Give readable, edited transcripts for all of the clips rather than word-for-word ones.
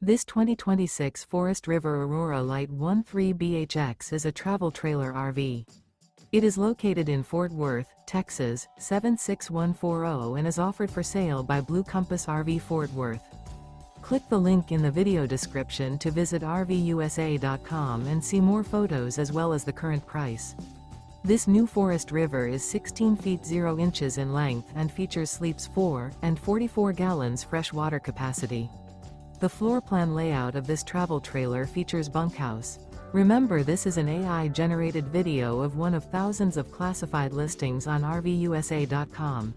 This 2026 Forest River Aurora Light 13BHX is a travel trailer RV. It is located in Fort Worth, Texas, 76140 and is offered for sale by Blue Compass RV Fort Worth. Click the link in the video description to visit RVUSA.com and see more photos as well as the current price. This new Forest River is 16 feet 0 inches in length and features sleeps 4 and 44 gallons fresh water capacity. The floor plan layout of this travel trailer features bunkhouse. Remember, this is an AI-generated video of one of thousands of classified listings on RVUSA.com.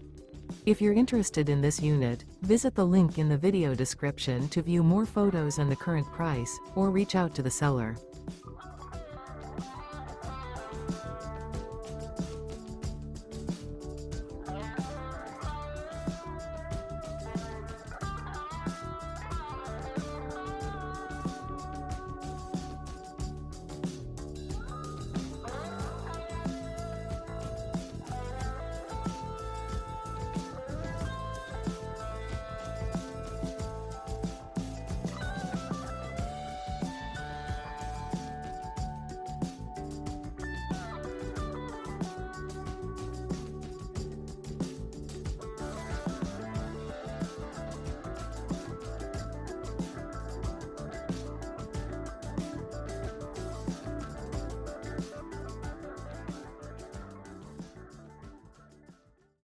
If you're interested in this unit, visit the link in the video description to view more photos and the current price, or reach out to the seller.